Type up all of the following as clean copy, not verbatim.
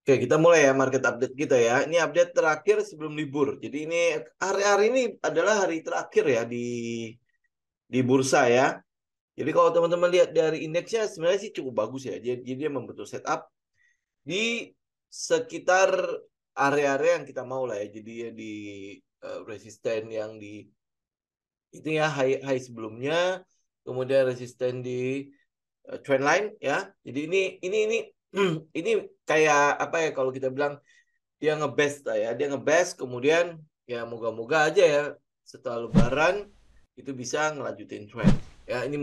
Oke, kita mulai ya market update kita ya. Ini update terakhir sebelum libur. Jadi ini hari-hari ini adalah hari terakhir ya di bursa ya. Jadi kalau teman-teman lihat dari indeksnya sebenarnya sih cukup bagus ya. Jadi dia membentuk setup di sekitar area-area yang kita mau lah ya. Jadi ya di resisten yang di itu ya high sebelumnya, kemudian resisten di trendline ya. Jadi ini ini kayak apa ya kalau kita bilang dia ngebest lah ya. Dia ngebest kemudian ya moga-moga aja ya setelah lebaran itu bisa ngelanjutin trend. Ya ini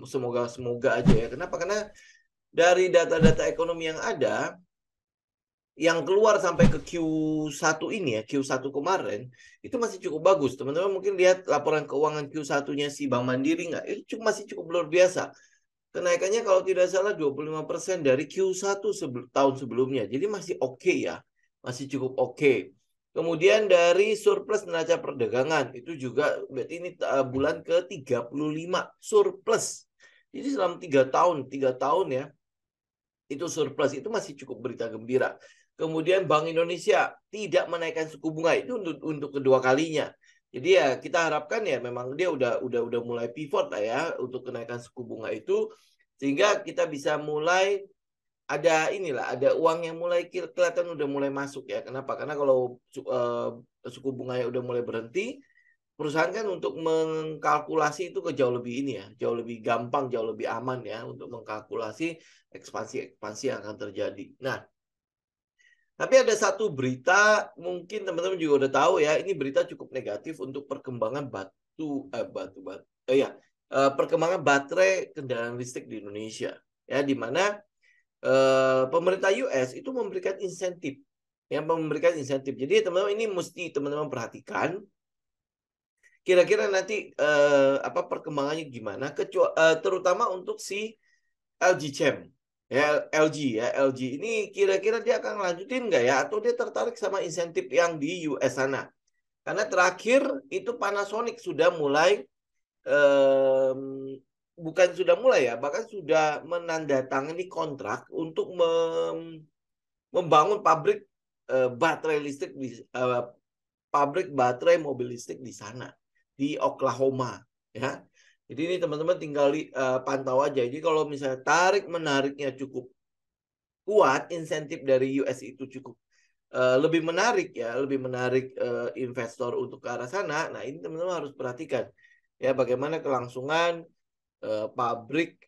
semoga aja ya. Kenapa? Karena dari data-data ekonomi yang ada yang keluar sampai ke Q1 ini ya, Q1 kemarin, itu masih cukup bagus. Teman-teman mungkin lihat laporan keuangan Q1-nya si Bank Mandiri nggak? Itu masih cukup luar biasa. Kenaikannya kalau tidak salah 25% dari Q1 tahun sebelumnya. Jadi masih oke ya. Masih cukup oke. Kemudian dari surplus neraca perdagangan. Itu juga berarti ini bulan ke-35 surplus. Jadi selama 3 tahun ya. Itu surplus. Itu masih cukup berita gembira. Kemudian Bank Indonesia tidak menaikkan suku bunga. Itu untuk kedua kalinya. Jadi ya kita harapkan ya memang dia udah mulai pivot lah ya untuk kenaikan suku bunga itu sehingga kita bisa mulai ada uang yang mulai kelihatan udah mulai masuk ya. Kenapa? Karena kalau suku bunganya udah mulai berhenti, perusahaan kan untuk mengkalkulasi itu ke jauh lebih ini ya, jauh lebih gampang, jauh lebih aman ya untuk mengkalkulasi ekspansi yang akan terjadi. Nah, tapi ada satu berita mungkin teman-teman juga udah tahu ya, ini berita cukup negatif untuk perkembangan perkembangan baterai kendaraan listrik di Indonesia ya, di mana pemerintah US itu memberikan insentif. Jadi teman-teman ini mesti teman-teman perhatikan kira-kira nanti perkembangannya gimana, terutama untuk si LG Chem. Ya, LG ya, LG ini kira-kira dia akan lanjutin nggak ya, atau dia tertarik sama insentif yang di US sana? Karena terakhir itu Panasonic sudah mulai em, bukan sudah mulai ya, bahkan sudah menandatangani kontrak untuk membangun baterai listrik pabrik baterai mobil listrik di sana di Oklahoma ya. Jadi ini teman-teman tinggal pantau aja. Jadi kalau misalnya tarik menariknya cukup kuat, insentif dari US itu cukup lebih menarik ya, lebih menarik investor untuk ke arah sana. Nah ini teman-teman harus perhatikan ya bagaimana kelangsungan pabrik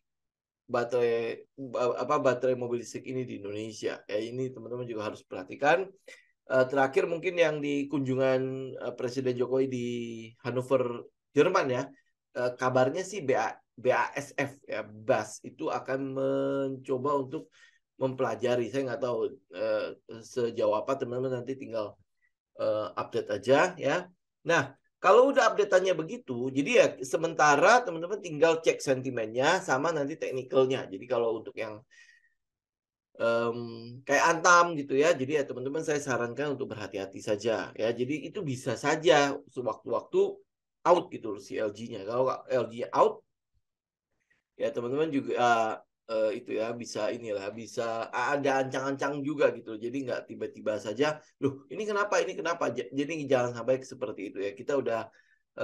baterai mobil listrik ini di Indonesia. Ya ini teman-teman juga harus perhatikan. Terakhir mungkin yang di kunjungan Presiden Jokowi di Hannover, Jerman ya, kabarnya sih BASF ya, BAS itu akan mencoba untuk mempelajari. Saya nggak tahu sejauh apa, teman-teman nanti tinggal update aja ya. Nah, kalau udah update-annya begitu, jadi ya sementara teman-teman tinggal cek sentimennya sama nanti teknikalnya. Jadi kalau untuk yang kayak Antam gitu ya. Jadi ya teman-teman saya sarankan untuk berhati-hati saja ya. Jadi itu bisa saja sewaktu-waktu out gitu si LG-nya. Kalau LG out ya teman-teman juga itu ya bisa inilah bisa ada ancang-ancang juga gitu. Jadi nggak tiba-tiba saja, loh ini kenapa. Jadi jangan sampai seperti itu ya. Kita udah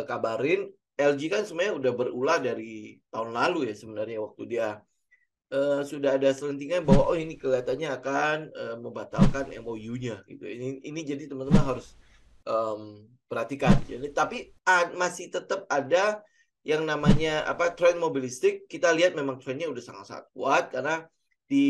kabarin LG kan sebenarnya udah berulah dari tahun lalu ya sebenarnya waktu dia sudah ada selentingan bahwa oh ini kelihatannya akan membatalkan MOU-nya gitu. Ini jadi teman-teman harus perhatikan. Jadi tapi masih tetap ada yang namanya tren mobilistik. Kita lihat memang trennya udah sangat-sangat kuat karena di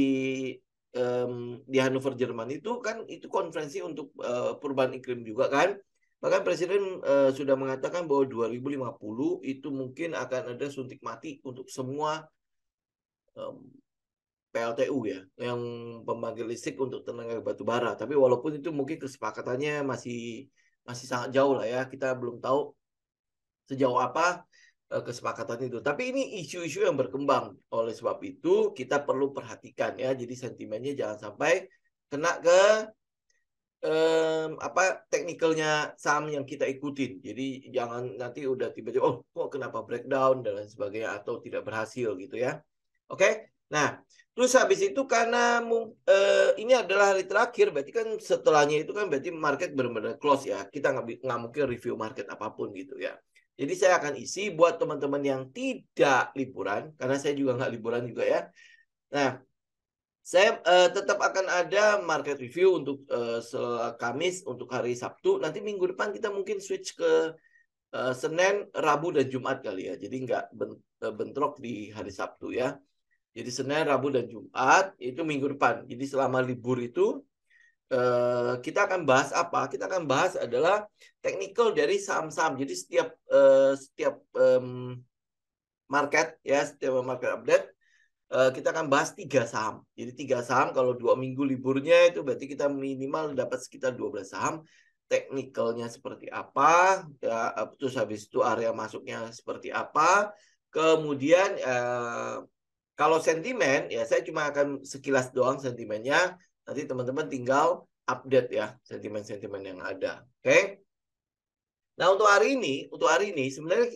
di Hannover Jerman itu kan itu konferensi untuk perubahan iklim juga kan. Bahkan Presiden sudah mengatakan bahwa 2050 itu mungkin akan ada suntik mati untuk semua PLTU ya, yang pembangkit listrik untuk tenaga batu bara. Tapi walaupun itu mungkin kesepakatannya masih masih sangat jauh lah ya. Kita belum tahu sejauh apa kesepakatan itu. Tapi ini isu-isu yang berkembang. Oleh sebab itu kita perlu perhatikan ya. Jadi sentimennya jangan sampai kena ke teknikalnya saham yang kita ikutin. Jadi jangan nanti udah tiba-tiba oh kok kenapa breakdown dan lain sebagainya atau tidak berhasil gitu ya. Oke. Nah, terus habis itu karena ini adalah hari terakhir, berarti kan setelahnya itu kan berarti market benar-benar close ya. Kita nggak mungkin review market apapun gitu ya. Jadi saya akan isi buat teman-teman yang tidak liburan, karena saya juga nggak liburan juga ya. Nah, saya tetap akan ada market review untuk Kamis, untuk hari Sabtu. Nanti minggu depan kita mungkin switch ke Senin, Rabu, dan Jumat kali ya. Jadi nggak bentrok di hari Sabtu ya. Jadi Senin, Rabu, dan Jumat itu minggu depan. Jadi selama libur itu kita akan bahas apa? Kita akan bahas adalah technical dari saham-saham. Jadi setiap market ya, setiap market update kita akan bahas 3 saham. Jadi 3 saham, kalau 2 minggu liburnya itu berarti kita minimal dapat sekitar 12 saham. Teknikalnya seperti apa, ya, terus habis itu area masuknya seperti apa. Kemudian kalau sentimen, ya saya cuma akan sekilas doang sentimennya. Nanti teman-teman tinggal update ya sentimen-sentimen yang ada. Oke? Nah untuk hari ini sebenarnya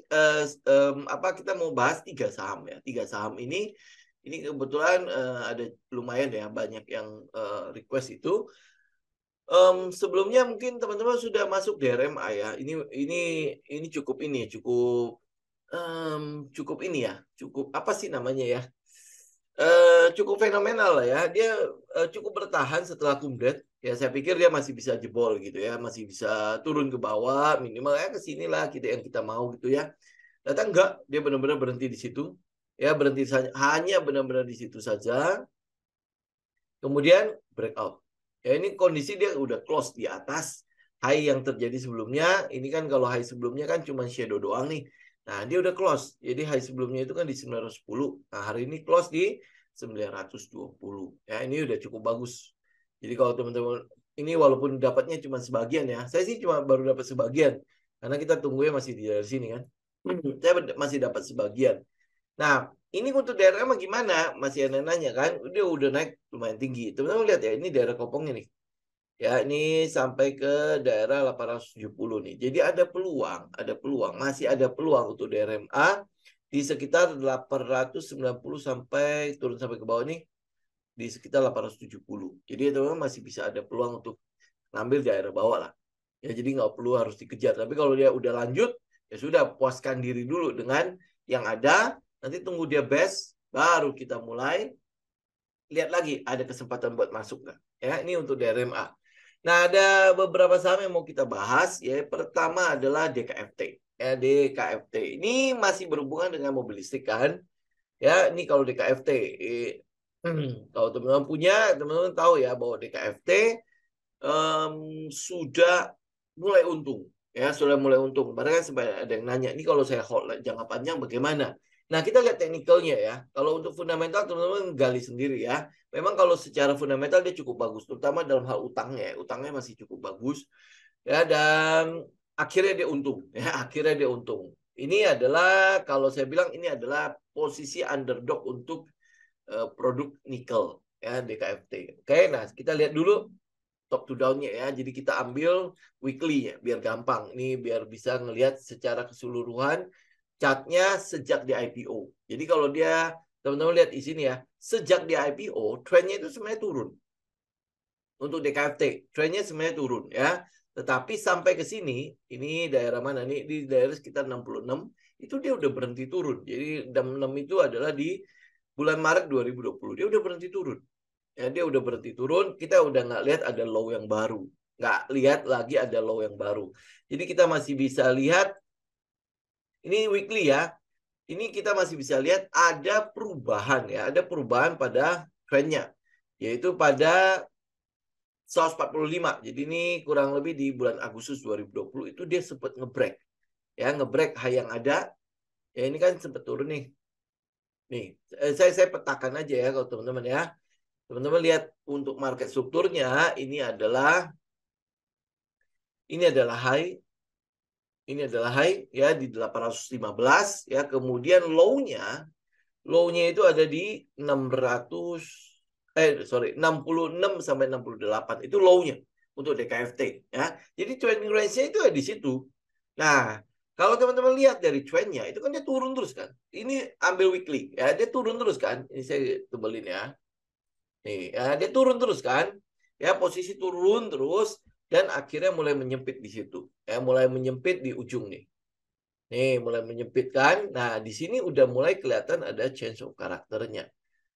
kita mau bahas 3 saham ya. 3 saham ini kebetulan ada lumayan ya banyak yang request itu. Sebelumnya mungkin teman-teman sudah masuk DRMA ya. Ini cukup cukup ini ya. Cukup apa sih namanya ya? Cukup fenomenal lah ya. Dia cukup bertahan setelah kumdet. Ya saya pikir dia masih bisa jebol gitu ya, masih bisa turun ke bawah, minimal ya ke sinilah kita yang kita mau gitu ya. Ternyata enggak, dia benar-benar berhenti di situ. Ya berhenti saja, hanya benar-benar di situ saja. Kemudian breakout. Ya ini kondisi dia udah close di atas high yang terjadi sebelumnya. Ini kan kalau high sebelumnya kan cuma shadow doang nih. Nah, dia udah close. Jadi high sebelumnya itu kan di 910. Nah, hari ini close di 920. Ya, ini udah cukup bagus. Jadi kalau teman-teman ini walaupun dapatnya cuma sebagian ya. Saya sih cuma baru dapat sebagian. Karena kita tunggunya masih di dari sini kan. Saya masih dapat sebagian. Nah, ini untuk daerah mah gimana? Masih ada nanya kan? Dia udah naik lumayan tinggi. Teman-teman lihat ya, ini daerah kopongnya nih. Ya, ini sampai ke daerah 870 nih. Jadi ada peluang, masih ada peluang untuk DRMA di sekitar 890 sampai turun sampai ke bawah nih di sekitar 870. Jadi teman-teman masih bisa ada peluang untuk ngambil daerah bawah lah. Ya, jadi nggak perlu harus dikejar. Tapi kalau dia udah lanjut, ya sudah puaskan diri dulu dengan yang ada. Nanti tunggu dia best, baru kita mulai lihat lagi ada kesempatan buat masuk nggak. Ya, ini untuk DRMA. Nah, ada beberapa saham yang mau kita bahas. Ya, pertama adalah DKFT. Ya, DKFT ini masih berhubungan dengan mobil listrik kan. Ya, ini kalau DKFT, kalau teman-teman punya, teman-teman tahu ya bahwa DKFT sudah mulai untung. Ya, sudah mulai untung. Padahal kan ada yang nanya, ini kalau saya hold jangka panjang bagaimana? Nah, kita lihat teknikalnya ya. Kalau untuk fundamental, teman-teman gali sendiri ya. Memang kalau secara fundamental dia cukup bagus, terutama dalam hal utangnya. Utangnya masih cukup bagus. Ya, dan akhirnya dia untung. Ya, akhirnya dia untung. Ini adalah, kalau saya bilang, ini adalah posisi underdog untuk produk nikel. Ya, DKFT. Oke, nah kita lihat dulu top to down-nya ya. Jadi kita ambil weekly ya, biar gampang. Ini biar bisa ngelihat secara keseluruhan chartnya sejak di IPO. Jadi kalau dia, teman-teman lihat di sini ya, sejak di IPO, trennya itu sebenarnya turun. Untuk DKFT, trennya sebenarnya turun ya. Tetapi sampai ke sini, ini daerah mana nih? Di daerah sekitar 66, itu dia udah berhenti turun. Jadi 66 itu adalah di bulan Maret 2020. Dia udah berhenti turun. Ya, dia udah berhenti turun, kita udah nggak lihat ada low yang baru. Nggak lihat lagi ada low yang baru. Jadi kita masih bisa lihat, ini weekly ya, ini kita masih bisa lihat ada perubahan ya, ada perubahan pada trendnya, yaitu pada 145. Jadi ini kurang lebih di bulan Agustus 2020 itu dia sempat ngebreak. Ya, ngebreak high yang ada. Ya ini kan sempat turun nih. Nih, saya petakan aja ya kalau teman-teman ya. Teman-teman lihat untuk market strukturnya ini adalah high. Ini adalah high ya di 815 ya. Kemudian low-nya itu ada di 66 sampai 68 itu low-nya untuk DKFT ya. Jadi trending range-nya itu ada di situ. Nah, Kalau teman-teman lihat dari trendnya, itu kan dia turun terus kan. Ini ambil weekly, ya dia turun terus kan. Ini saya tebelin ya. Nih, ya, dia turun terus kan. Ya, posisi turun terus dan akhirnya mulai menyempit di situ. Ya, mulai menyempit di ujung nih. Nih, mulai menyempit kan. Nah, di sini udah mulai kelihatan ada change of karakternya.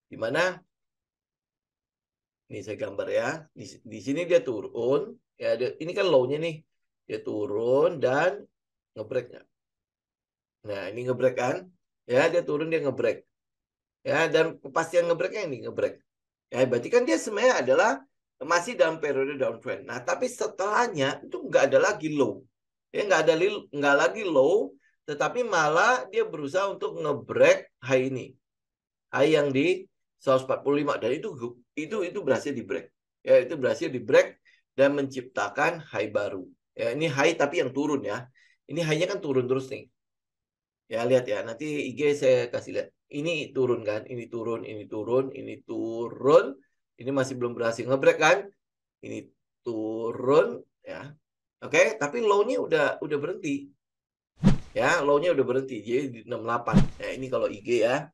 Di mana ini saya gambar ya. Di sini dia turun. Ya, ini kan low-nya nih. Dia turun dan ngebreak. Nah, ini ngebreak kan. Ya, dia turun, dia ngebreak. Ya, dan kepastian ngebreaknya ini ngebreak. Ya, berarti kan dia sebenarnya adalah masih dalam periode downtrend. Nah, tapi setelahnya itu nggak ada lagi low. Ya, nggak lagi low, tetapi malah dia berusaha untuk ngebreak high ini. High yang di 145 dan itu berhasil di break. Ya, itu berhasil di break dan menciptakan high baru. Ya, ini high tapi yang turun ya. Ini high-nya kan turun terus nih. Ya, lihat ya. Nanti IG saya kasih lihat. Ini turun kan, ini turun, ini turun, ini turun. Ini masih belum berhasil ngebreak kan? Ini turun ya. Oke, tapi low-nya udah berhenti. Ya, low-nya udah berhenti. Jadi di 68. Ya, ini kalau IG ya.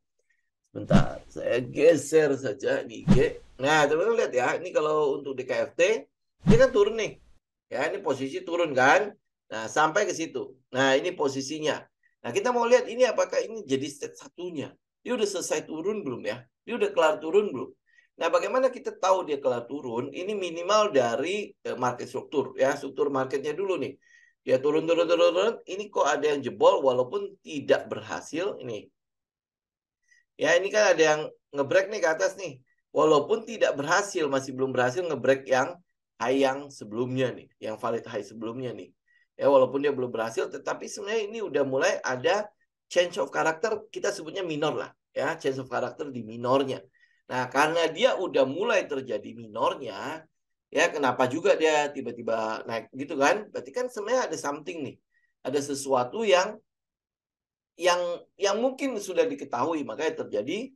Bentar, saya geser saja di IG. Nah, teman-teman lihat ya. Ini kalau untuk DKFT, dia kan turun nih. Ya, ini posisi turun kan. Nah, sampai ke situ. Nah, ini posisinya. Nah, kita mau lihat ini apakah ini jadi stage satunya. Dia udah selesai turun belum ya? Dia udah kelar turun belum? Nah, bagaimana kita tahu dia kelar turun? Ini minimal dari market struktur ya, struktur marketnya dulu nih. Dia turun turun turun turun. Ini kok ada yang jebol walaupun tidak berhasil ini. Ya, ini kan ada yang ngebreak nih ke atas nih. Walaupun tidak berhasil, masih belum berhasil ngebreak yang high yang sebelumnya nih, yang valid high sebelumnya nih. Ya, walaupun dia belum berhasil, tetapi sebenarnya ini udah mulai ada change of karakter, kita sebutnya minor lah. Ya, change of karakter di minornya. Nah, karena dia udah mulai terjadi minornya, ya kenapa juga dia tiba-tiba naik gitu kan? Berarti kan sebenarnya ada something nih. Ada sesuatu yang yang mungkin sudah diketahui, makanya terjadi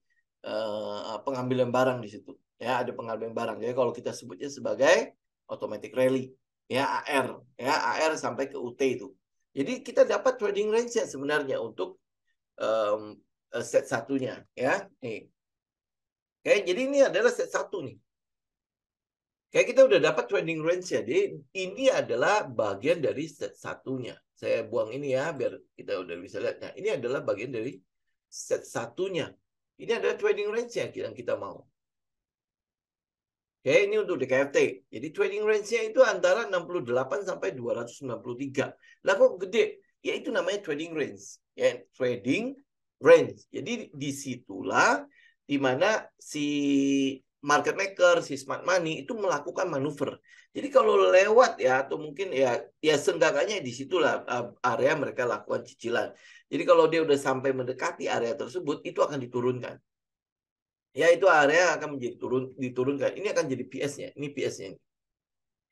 pengambilan barang di situ. Ya, ada pengambilan barang. Jadi kalau kita sebutnya sebagai automatic rally, ya AR, ya AR sampai ke UT itu. Jadi kita dapat trading range sebenarnya untuk set satunya, ya. Nih. Oke, jadi ini adalah set satu nih. Kayak kita udah dapat trading range ya. Jadi ini adalah bagian dari set satunya. Saya buang ini ya biar kita udah bisa lihat. Nah, ini adalah bagian dari set satunya. Ini adalah trading range yang kita mau. Oke, ini untuk DKFT. Jadi trading range-nya itu antara 68 sampai 293. Lah kok gede? Ya itu namanya trading range. Ya, trading range. Jadi disitulah di mana si market maker, si smart money itu melakukan manuver. Jadi kalau lewat ya atau mungkin ya seenggaknya disitulah area mereka lakukan cicilan. Jadi kalau dia udah sampai mendekati area tersebut itu akan diturunkan. Ya itu area akan menjadi diturunkan. Ini akan jadi PS-nya. Ini PS-nya.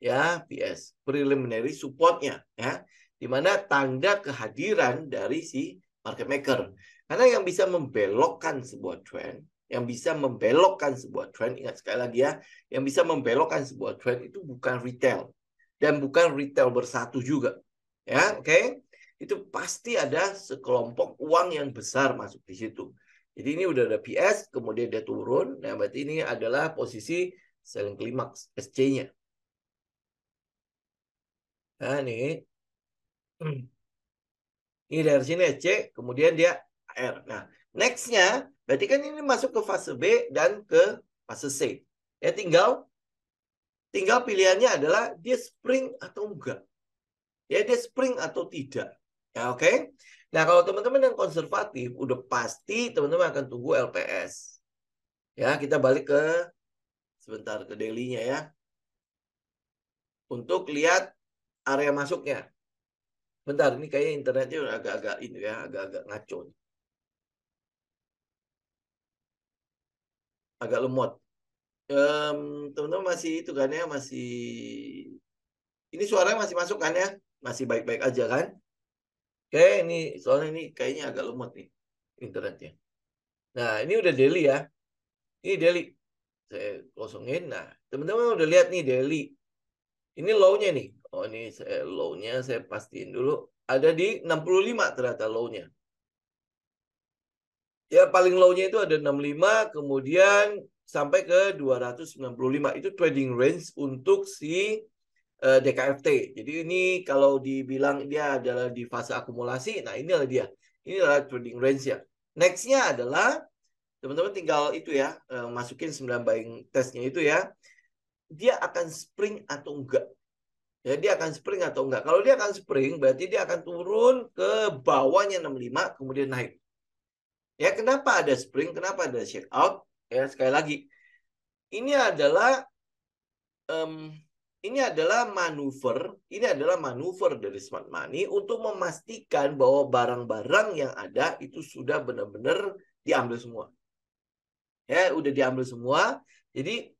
Ya, PS preliminary support-nya ya. Di mana tanda kehadiran dari si market maker. Karena yang bisa membelokkan sebuah trend, yang bisa membelokkan sebuah trend, ingat sekali lagi ya, yang bisa membelokkan sebuah trend itu bukan retail dan bukan retail bersatu juga. Ya, oke. Itu pasti ada sekelompok uang yang besar masuk di situ. Jadi ini udah ada PS, kemudian dia turun. Nah, berarti ini adalah posisi selling climax SC-nya. Nah, ini. Ini dari sini C, kemudian dia R. Nah, next-nya, berarti kan ini masuk ke fase B dan ke fase C. Ya, tinggal pilihannya adalah dia spring atau enggak. Ya, dia spring atau tidak. Ya, oke. Okay? Nah, kalau teman-teman yang konservatif, udah pasti teman-teman akan tunggu LPS. Ya, kita balik ke sebentar ke daily-nya ya. Untuk lihat area masuknya. Bentar, ini kayaknya internetnya udah agak-agak ini ya, agak-agak ngaco. Agak lemot. Teman-teman masih itu kan ya, masih ini suaranya masih masuk kan ya, masih baik-baik aja kan? Oke, ini soalnya ini kayaknya agak lemot nih internetnya. Nah, ini udah daily ya. Ini daily. Saya kosongin. Nah, teman-teman udah lihat nih daily. Ini low-nya nih. Oh ini low-nya saya pastiin dulu. Ada di 65 ternyata low-nya. Ya paling low-nya itu ada 65, kemudian sampai ke 295. Itu trading range untuk si DKFT. Jadi ini kalau dibilang dia adalah di fase akumulasi, nah inilah dia. Ini adalah trading range ya. Next-nya adalah teman-teman tinggal itu ya, masukin 9 buying test-nya itu ya. Dia akan spring atau enggak. Ya, dia akan spring atau enggak. Kalau dia akan spring, berarti dia akan turun ke bawahnya 65, kemudian naik. Ya, kenapa ada spring? Kenapa ada shake out? Ya, sekali lagi. Ini adalah manuver dari smart money untuk memastikan bahwa barang-barang yang ada itu sudah benar-benar diambil semua. Ya, udah diambil semua. Jadi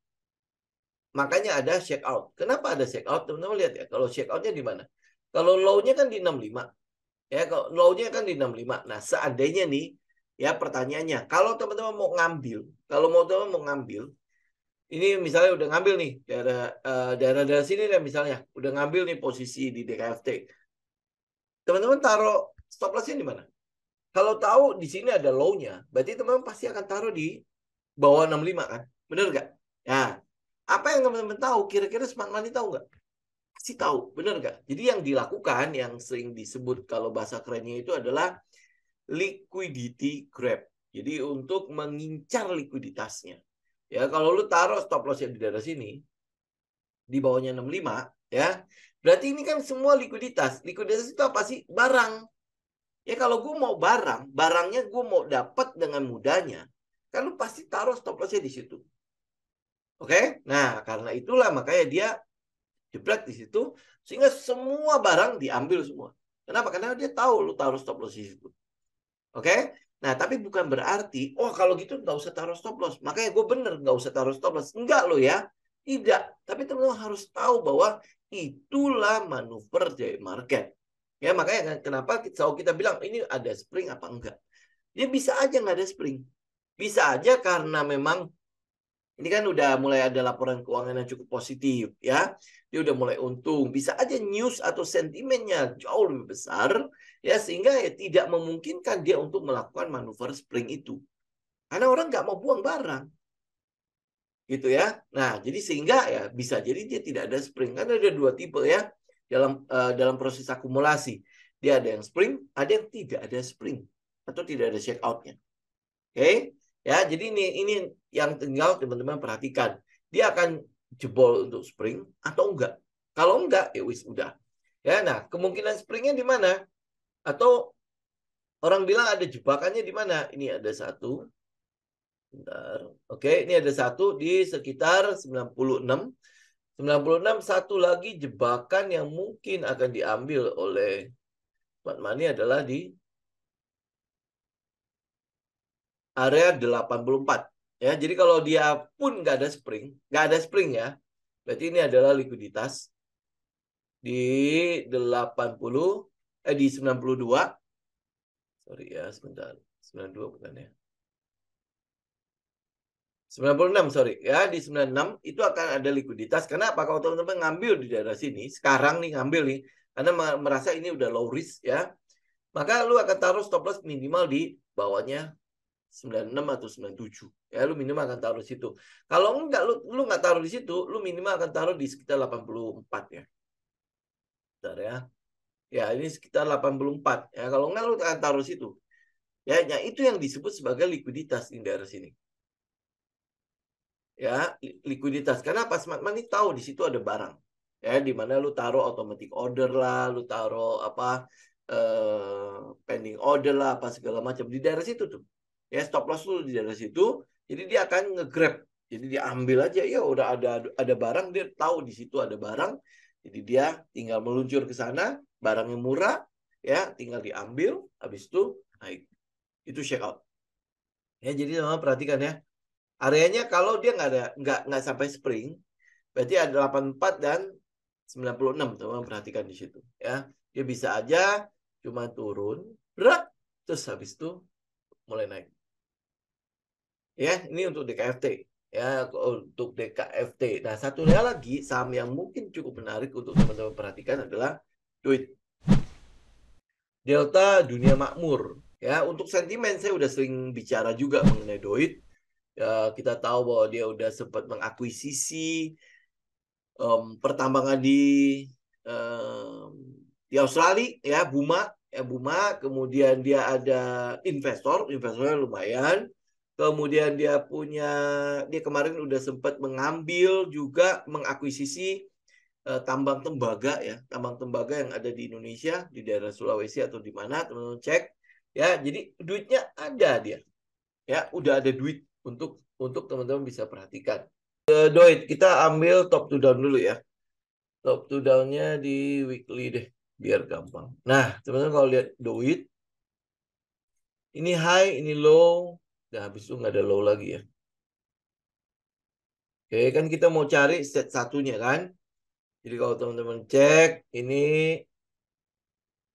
makanya ada shake out. Kenapa ada shake out? Teman-teman lihat ya, kalau shake outnya di mana? Kalau low-nya kan di 65. Ya, kalau low-nya kan di 65. Nah, seandainya nih, ya pertanyaannya, kalau teman-teman mau ngambil, ini misalnya udah ngambil nih daerah sini nih misalnya, udah ngambil nih posisi di DKFT. Teman-teman taruh stop loss-nya di mana? Kalau tahu di sini ada low-nya, berarti teman-teman pasti akan taruh di bawah 65 kan? Bener nggak? Nah, apa yang teman-teman tahu? Kira-kira smart money tahu nggak? Pasti tahu, bener nggak? Jadi yang dilakukan, yang sering disebut kalau bahasa kerennya itu adalah liquidity grab. Jadi untuk mengincar likuiditasnya. Ya, kalau lu taruh stop loss-nya di daerah sini, di bawahnya 65, ya. Berarti ini kan semua likuiditas. Likuiditas itu apa sih? Barang. Ya kalau gue mau barangnya gue mau dapat dengan mudahnya, kan lu pasti taruh stop loss-nya di situ. Oke? Nah, karena itulah makanya dia jebret di situ sehingga semua barang diambil semua. Kenapa? Karena dia tahu lu taruh stop loss di situ. Oke? Nah, tapi bukan berarti, oh kalau gitu nggak usah taruh stop loss. Makanya gue bener nggak usah taruh stop loss. Enggak lo ya. Tidak. Tapi teman-teman harus tahu bahwa itulah manuver dari market. Ya, makanya kenapa kita bilang ini ada spring apa enggak. Ya bisa aja nggak ada spring. Bisa aja karena memang ini kan udah mulai ada laporan keuangan yang cukup positif ya. Dia udah mulai untung. Bisa aja news atau sentimennya jauh lebih besar ya sehingga ya tidak memungkinkan dia untuk melakukan manuver spring itu. Karena orang nggak mau buang barang. Gitu ya. Nah, jadi sehingga ya bisa jadi dia tidak ada spring. Karena ada dua tipe ya dalam proses akumulasi. Dia ada yang spring, ada yang tidak ada spring atau tidak ada check out-nya. Oke? Ya, jadi ini yang tinggal teman-teman perhatikan. Dia akan jebol untuk spring atau enggak? Kalau enggak, ya wis udah. Ya, nah, kemungkinan springnya di mana? Atau orang bilang ada jebakannya di mana? Ini ada satu. Bentar. Oke, ini ada satu di sekitar 96. 96 satu lagi jebakan yang mungkin akan diambil oleh Smart Money adalah di area 84. Ya, jadi kalau dia pun nggak ada spring ya, berarti ini adalah likuiditas di 80 di 92. Sorry ya, sebentar. 92 bukan ya. 96 sorry ya, di 96 itu akan ada likuiditas. Kenapa? Kalau teman-teman ngambil di daerah sini, sekarang nih ngambil nih, karena merasa ini udah low risk ya, maka lu akan taruh stop loss minimal di bawahnya 96 atau 97. Ya, lu minimal akan taruh di situ. Kalau enggak, lu nggak taruh di situ, lu minimal akan taruh di sekitar 84 ya. Bentar ya. Ya, ini sekitar 84. Ya, kalau enggak, lu akan taruh di situ. Ya, itu yang disebut sebagai likuiditas di daerah sini. Ya, likuiditas. Karena pas Smart Money tahu di situ ada barang. Ya, di mana lu taruh automatic order lah, lu taruh apa pending order lah, apa segala macam di daerah situ tuh. Ya, stop loss lu di daerah situ. Jadi dia akan nge-grab. Jadi dia ambil aja ya udah ada barang, dia tahu di situ ada barang. Jadi dia tinggal meluncur ke sana, barangnya murah, ya tinggal diambil, habis itu naik. Itu check out. Ya, jadi teman perhatikan ya. Areanya kalau dia nggak sampai spring, berarti ada 84 dan 96, teman perhatikan di situ ya. Dia bisa aja cuma turun, berat, terus habis itu mulai naik. Ya, ini untuk DKFT. ya untuk DKFT. Nah, satunya lagi saham yang mungkin cukup menarik untuk teman-teman perhatikan adalah Duit. Delta Dunia Makmur. Ya, untuk sentimen saya udah sering bicara juga mengenai Duit. Ya, kita tahu bahwa dia udah sempat mengakuisisi pertambangan um, di Australia, ya Buma, kemudian dia ada investornya lumayan, kemudian dia kemarin udah sempat mengambil juga mengakuisisi tambang tembaga yang ada di Indonesia, di daerah Sulawesi atau di mana, teman-teman cek, ya, jadi duitnya ada dia, ya, udah ada duit untuk teman-teman bisa perhatikan. Doit, kita ambil top to down dulu ya. Top to down-nya di weekly deh, biar gampang. Nah, teman-teman kalau lihat Doit, ini high, ini low, dan habis itu nggak ada low lagi ya. Oke, kan kita mau cari set satunya kan. Jadi kalau teman-teman cek, ini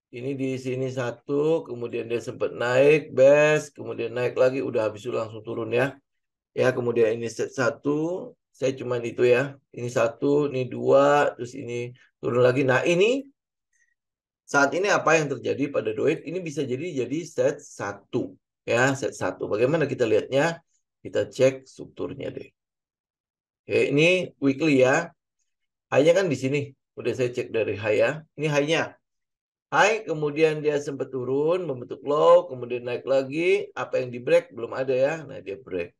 di sini satu, kemudian dia sempat naik, best, kemudian naik lagi, udah habis itu langsung turun ya. Ya, kemudian ini set satu, saya cuman itu ya. Ini satu, ini dua, terus ini turun lagi. Nah, ini saat ini apa yang terjadi pada Doit? Ini bisa jadi set satu, ya, set satu. Bagaimana kita lihatnya? Kita cek strukturnya deh. Oke, ini weekly ya. High-nya kan di sini. Udah saya cek dari high ya. Ini high-nya. High, kemudian dia sempat turun, membentuk low, kemudian naik lagi. Apa yang di break? Belum ada ya. Nah, dia break.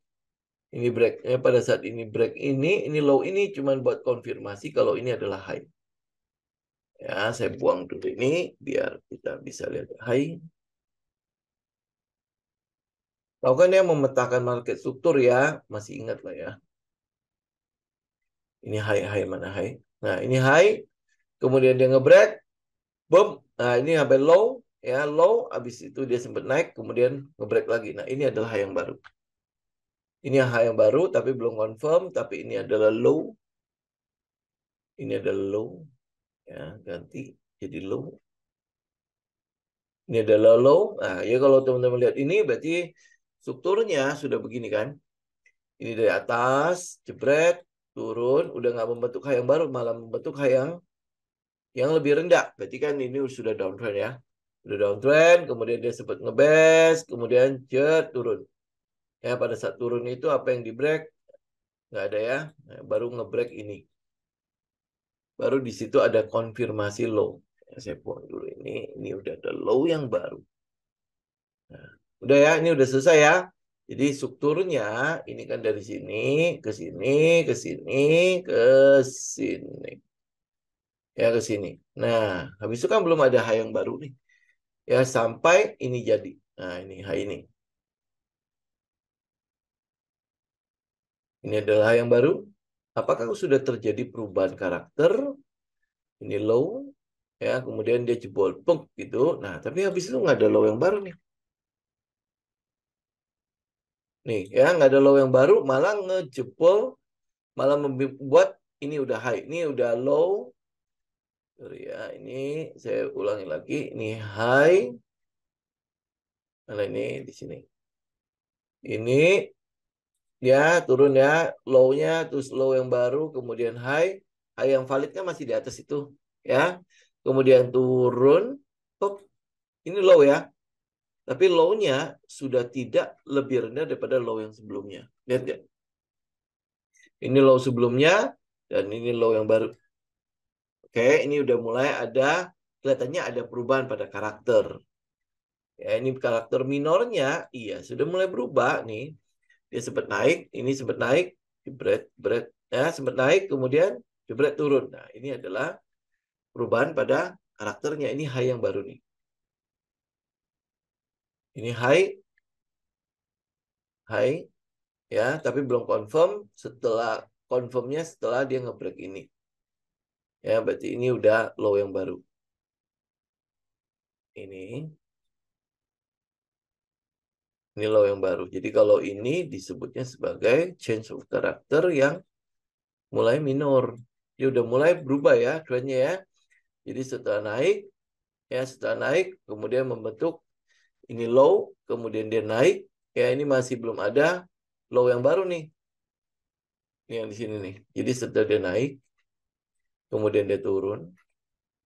Ini break. Ya, pada saat ini break ini low ini cuma buat konfirmasi kalau ini adalah high. Ya, saya buang dulu ini biar kita bisa lihat high. Tahu kan dia memetakan market struktur ya, masih ingat lah ya. Ini high mana high. Nah, ini high, kemudian dia ngebreak, boom. Nah, ini sampai low, ya low, habis itu dia sempat naik, kemudian ngebreak lagi. Nah, ini adalah high yang baru. Ini high yang baru, tapi belum confirm, tapi ini adalah low. Ini adalah low, ya ganti jadi low. Ini adalah low. Nah, ya kalau teman-teman lihat ini berarti strukturnya sudah begini kan. Ini dari atas, jebret, turun, udah nggak membentuk high yang baru, malah membentuk high yang lebih rendah. Berarti kan ini sudah downtrend ya. Sudah downtrend, kemudian dia sempat ngebes, kemudian turun. Ya, pada saat turun itu apa yang di break? Nggak ada ya. Nah, baru ngebreak ini. Baru di situ ada konfirmasi low. Ya, saya buang dulu ini udah ada low yang baru. Nah, udah ya, ini udah selesai ya. Jadi strukturnya ini kan dari sini ke sini, ke sini, ke sini. Ya ke sini. Nah, habis itu kan belum ada high yang baru nih. Ya sampai ini jadi. Nah, ini high ini. Ini adalah high yang baru. Apakah sudah terjadi perubahan karakter? Ini low. Ya, kemudian dia jebol. Puk, gitu. Nah, tapi habis itu nggak ada low yang baru nih. Nih, ya nggak ada low yang baru. Malah ngejebol. Malah membuat ini udah high. Ini udah low. Ya, ini saya ulangi lagi. Ini high. Mana ini di sini. Ini ya turun ya, low-nya terus low yang baru, kemudian high yang validnya masih di atas itu, ya. Kemudian turun, oh, ini low ya. Tapi low-nya sudah tidak lebih rendah daripada low yang sebelumnya. Lihat ya. Ini low sebelumnya dan ini low yang baru. Oke, ini udah mulai kelihatannya ada perubahan pada karakter. Ya, ini karakter minornya, iya sudah mulai berubah nih. Dia sempat naik, ini sempat naik, jebret, jebret, ya sempat naik, kemudian jebret turun. Nah, ini adalah perubahan pada karakternya. Ini high yang baru nih. Ini high, ya, tapi belum confirm. Setelah confirmnya, setelah dia ngebreak ini, ya, berarti ini udah low yang baru. Ini low yang baru. Jadi kalau ini disebutnya sebagai change of character yang mulai minor. Dia udah mulai berubah ya trennya ya. Jadi setelah naik, kemudian membentuk ini low, kemudian dia naik, ya ini masih belum ada low yang baru nih. Ini yang di sini nih. Jadi setelah dia naik, kemudian dia turun,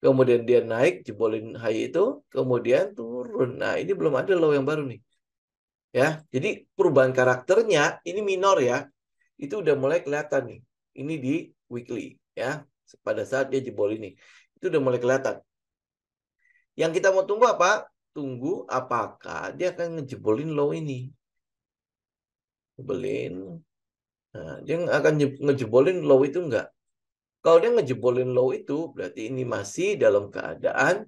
kemudian dia naik, jebolin high itu, kemudian turun. Nah, ini belum ada low yang baru nih. Ya, jadi perubahan karakternya ini minor ya. Itu udah mulai kelihatan nih. Ini di weekly ya. Pada saat dia jebol ini. Itu udah mulai kelihatan. Yang kita mau tunggu apa? Tunggu apakah dia akan ngejebolin low ini. Jebolin. Nah, dia akan ngejebolin low itu enggak? Kalau dia ngejebolin low itu, berarti ini masih dalam keadaan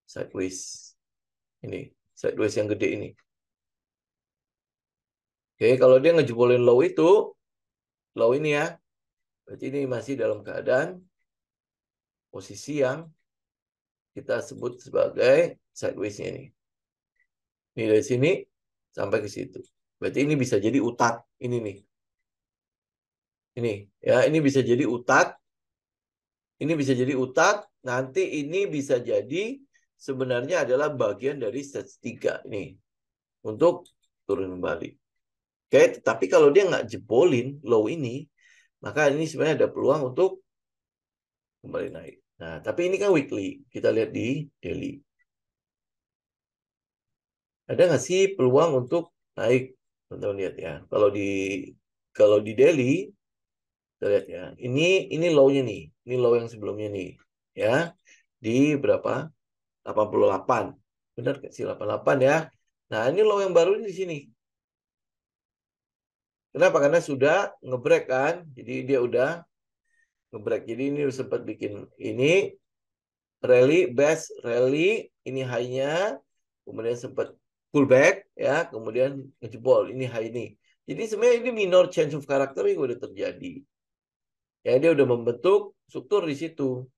sideways. Ini, sideways yang gede ini. Oke, kalau dia ngejebolin low itu, low ini ya, berarti ini masih dalam keadaan posisi yang kita sebut sebagai sideways-nya ini. Ini dari sini sampai ke situ. Berarti ini bisa jadi utat. Ini nih. Ini ya, ini bisa jadi utat. Ini bisa jadi utat. Nanti ini bisa jadi sebenarnya adalah bagian dari stage 3 ini. Untuk turun kembali. Oke, tapi kalau dia nggak jebolin low ini, maka ini sebenarnya ada peluang untuk kembali naik. Nah, tapi ini kan weekly. Kita lihat di daily. Ada nggak sih peluang untuk naik? Teman-teman lihat ya. Kalau di daily, kita lihat ya. Ini low-nya nih. Ini low yang sebelumnya nih. Ya. Di berapa? 88. Benar nggak sih 88 ya? Nah, ini low yang baru di sini. Kenapa? Karena sudah ngebreak kan. Jadi dia udah ngebreak. Jadi ini sempat bikin ini rally, best rally, ini high-nya, kemudian sempat pullback, ya, kemudian ngejebol, ini high ini. Jadi sebenarnya ini minor change of character yang udah terjadi. Ya, dia udah membentuk struktur di situ.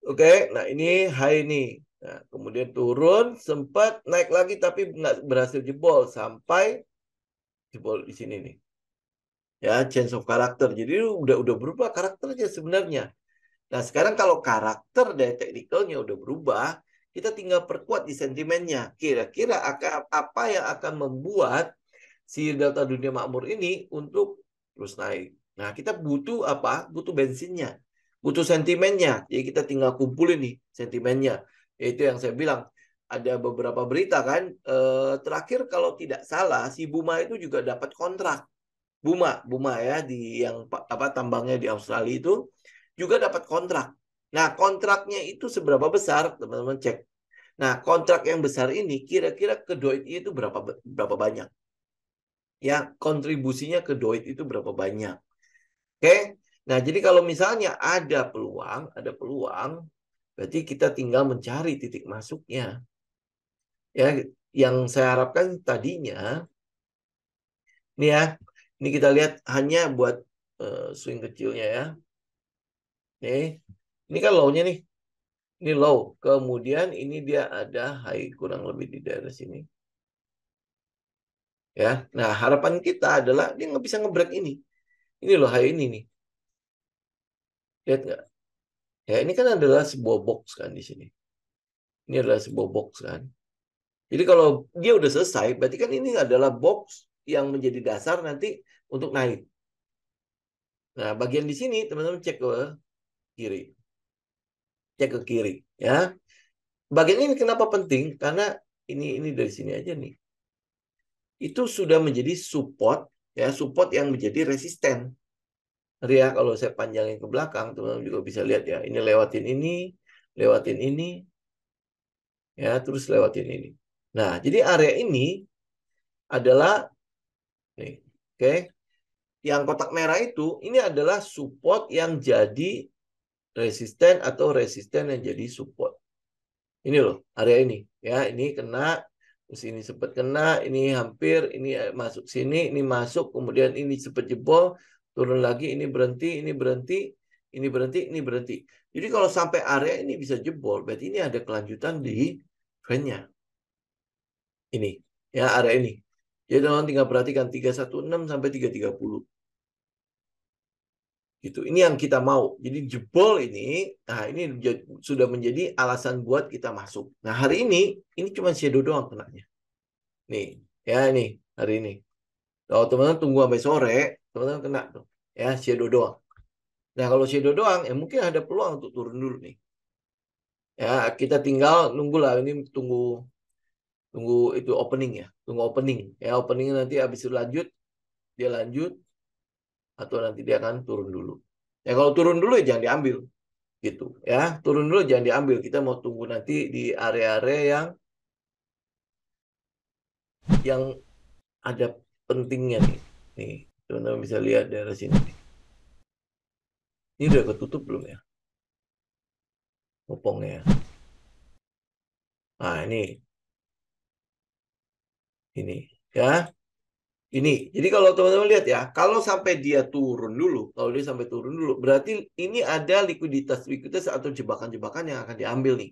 Oke, nah ini high ini. Nah, kemudian turun, sempat naik lagi tapi nggak berhasil jebol sampai jebol di sini nih. Ya, change of character. Jadi udah berubah karakternya sebenarnya. Nah, sekarang kalau karakter dari teknikalnya udah berubah, kita tinggal perkuat di sentimennya. Kira-kira apa yang akan membuat si delta dunia makmur ini untuk terus naik. Nah, kita butuh apa? Butuh bensinnya. Butuh sentimennya. Jadi kita tinggal kumpulin nih sentimennya. Yaitu yang saya bilang, ada beberapa berita kan, terakhir kalau tidak salah, si Buma itu juga dapat kontrak. Buma ya, di yang apa tambangnya di Australia itu juga dapat kontrak. Nah, kontraknya itu seberapa besar, teman-teman cek. Nah, kontrak yang besar ini kira-kira ke Doit itu berapa banyak? Ya, kontribusinya ke Doit itu berapa banyak? Oke. Nah, jadi kalau misalnya ada peluang, berarti kita tinggal mencari titik masuknya. Ya, yang saya harapkan tadinya ini ya, ini kita lihat hanya buat swing kecilnya ya. Ini kan low-nya nih. Ini low. Kemudian ini dia ada high kurang lebih di daerah sini. Ya. Nah, harapan kita adalah dia nggak bisa nge-break ini. Ini loh high ini nih. Lihat nggak? Ya, ini kan adalah sebuah box kan di sini. Ini adalah sebuah box kan. Jadi kalau dia udah selesai, berarti kan ini adalah box yang menjadi dasar nanti untuk naik. Nah, bagian di sini teman-teman cek ke kiri. Cek ke kiri, ya. Bagian ini kenapa penting? Karena ini dari sini aja nih. Itu sudah menjadi support, ya, support yang menjadi resisten. Ya, kalau saya panjangin ke belakang, teman-teman juga bisa lihat ya. Ini lewatin ini, ya, terus lewatin ini. Nah, jadi area ini adalah nih, oke. Yang kotak merah itu ini adalah support yang jadi resisten atau resisten yang jadi support. Ini loh, area ini, ya, ini kena, terus ini sempat kena, ini hampir, ini masuk sini, ini masuk, kemudian ini sempat jebol, turun lagi, ini berhenti, ini berhenti, ini berhenti, ini berhenti. Jadi kalau sampai area ini bisa jebol, berarti ini ada kelanjutan di trendnya. Ini, ya, area ini. Jadi teman-teman tinggal perhatikan 316 sampai 330. Gitu. Ini yang kita mau. Jadi jebol ini, nah ini sudah menjadi alasan buat kita masuk. Nah, hari ini cuma shadow doang kenanya. Nih, ya ini hari ini. Kalau teman-teman tunggu sampai sore, teman-teman kena tuh. Ya, shadow doang. Nah, kalau shadow doang, ya mungkin ada peluang untuk turun dulu nih. Ya, kita tinggal nunggu lah. Ini tunggu tunggu itu opening ya. Tunggu opening. Ya, opening nanti habis itu lanjut, dia lanjut, atau nanti dia akan turun dulu. Ya, kalau turun dulu ya jangan diambil. Gitu. Ya, turun dulu jangan diambil. Kita mau tunggu nanti di area-area yang ada pentingnya nih. Nih, teman-teman bisa lihat dari sini nih. Ini udah ketutup belum ya? Popongnya. Nah, ini ya. Ini. Jadi kalau teman-teman lihat ya, kalau sampai dia turun dulu, kalau dia sampai turun dulu, berarti ini ada likuiditas atau jebakan-jebakan yang akan diambil nih.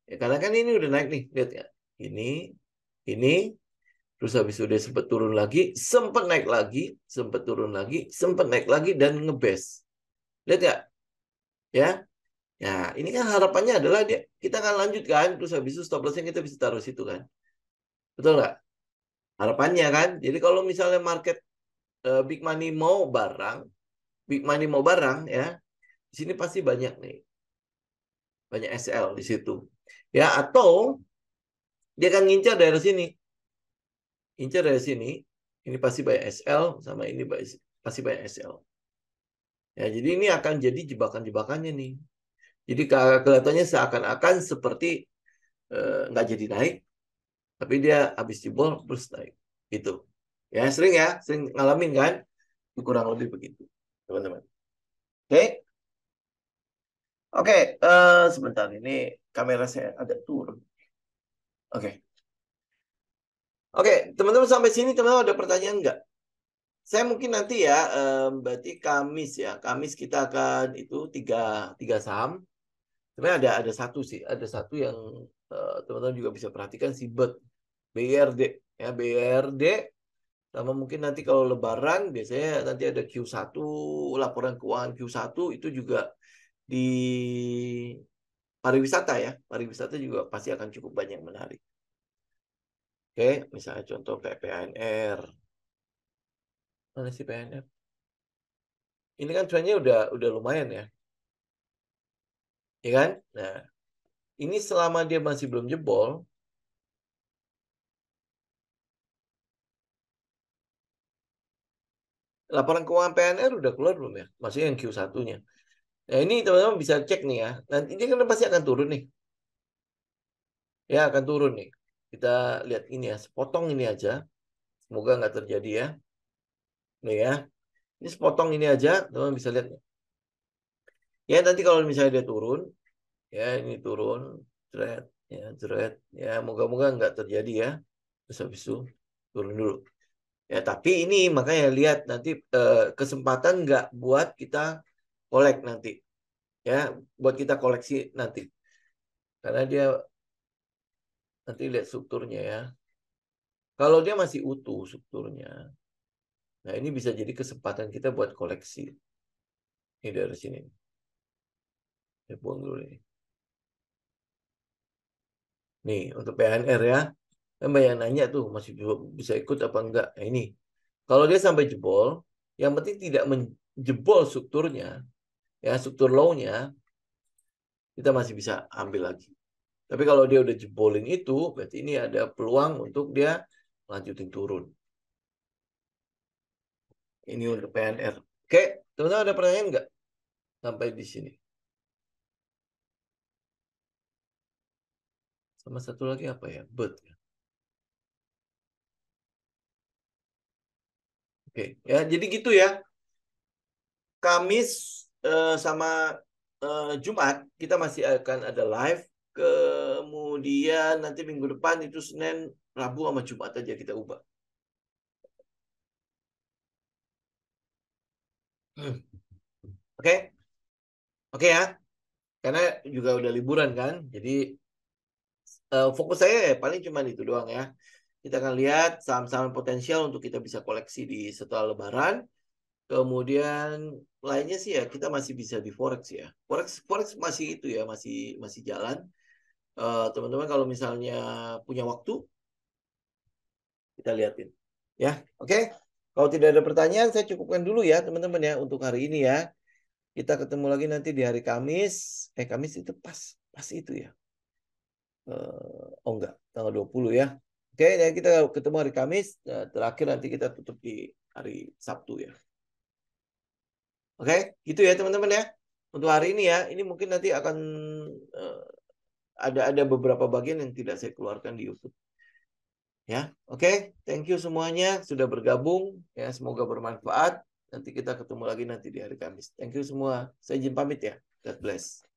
Ya, karena kan ini udah naik nih, lihat ya. Ini, terus habis itu dia sempat turun lagi, sempat naik lagi, sempat turun lagi, sempat naik lagi dan ngebes. Lihat ya, ya. Ya, ini kan harapannya adalah dia kita akan lanjutkan, terus habis itu stop lossnya kita bisa taruh situ kan. Betul nggak? Harapannya kan. Jadi kalau misalnya market big money mau barang, big money mau barang ya, di sini pasti banyak nih, banyak SL di situ. Ya, atau dia akan ngincar dari sini, incar dari sini, ini pasti banyak SL sama ini pasti banyak SL. Ya, jadi ini akan jadi jebakan-jebakannya nih. Jadi kelihatannya seakan-akan seperti nggak jadi naik, tapi dia habis jebol terus naik. Gitu. Ya, sering ngalamin kan? Kurang lebih begitu, teman-teman. Oke, oke. Sebentar ini kamera saya agak turun. Oke, oke, teman-teman sampai sini teman-teman ada pertanyaan nggak? Saya mungkin nanti ya, berarti Kamis ya, Kamis kita akan itu tiga saham. Sebenarnya ada satu sih, ada satu yang teman-teman juga bisa perhatikan si BRD ya, BRD sama mungkin nanti kalau Lebaran biasanya nanti ada Q1 laporan keuangan Q1 itu juga di pariwisata ya, pariwisata juga pasti akan cukup banyak menarik. Oke, misalnya contoh kayak PNR. Mana sih PNR? Ini kan trennya udah lumayan ya, ya kan? Nah, ini selama dia masih belum jebol, laporan keuangan PNR udah keluar belum ya? Maksudnya yang Q1-nya. Nah, ini teman-teman bisa cek nih ya. Nanti ini kan pasti akan turun nih. Ya, akan turun nih. Kita lihat ini ya, sepotong ini aja. Semoga nggak terjadi ya. Nih ya. Ini sepotong ini aja, teman-teman bisa lihat. Ya, nanti kalau misalnya dia turun, ya ini turun, jeret, ya, jeret. Ya, moga-moga nggak terjadi ya. Terus habis itu turun dulu. Ya, tapi ini makanya lihat nanti kesempatan nggak buat kita kolek nanti. Ya, buat kita koleksi nanti. Karena dia nanti lihat strukturnya ya. Kalau dia masih utuh strukturnya, nah ini bisa jadi kesempatan kita buat koleksi. Ini dari sini. Saya buang dulu ini. Nih, untuk PNR ya. Kan banyak nanya tuh, masih bisa ikut apa enggak. Nah, ini. Kalau dia sampai jebol, yang penting tidak menjebol strukturnya, ya struktur low-nya, kita masih bisa ambil lagi. Tapi kalau dia udah jebolin itu, berarti ini ada peluang untuk dia lanjutin turun. Ini untuk PNR. Oke, teman-teman ada pertanyaan nggak sampai di sini? Sama satu lagi apa ya? Bird. Oke, ya jadi gitu ya. Kamis sama Jumat kita masih akan ada live. Kemudian nanti minggu depan itu Senin, Rabu sama Jumat aja kita ubah. Oke, oke ya. Karena juga udah liburan kan. Jadi fokus saya ya paling cuma itu doang ya. Kita akan lihat saham-saham potensial untuk kita bisa koleksi di setelah Lebaran. Kemudian lainnya sih ya kita masih bisa di forex ya. Forex masih itu ya masih masih jalan. Teman-teman kalau misalnya punya waktu kita liatin. Ya, oke. Kalau tidak ada pertanyaan, saya cukupkan dulu ya teman-teman ya untuk hari ini ya. Kita ketemu lagi nanti di hari Kamis. Kamis itu pas itu ya. Oh enggak, tanggal 20 ya. Oke, ya kita ketemu hari Kamis. Terakhir nanti kita tutup di hari Sabtu ya. Oke, gitu ya teman-teman ya. Untuk hari ini ya, ini mungkin nanti akan eh, ada beberapa bagian yang tidak saya keluarkan di YouTube. Ya, oke. Thank you semuanya sudah bergabung. Ya, semoga bermanfaat. Nanti kita ketemu lagi nanti di hari Kamis. Thank you semua. Saya izin pamit ya. God bless.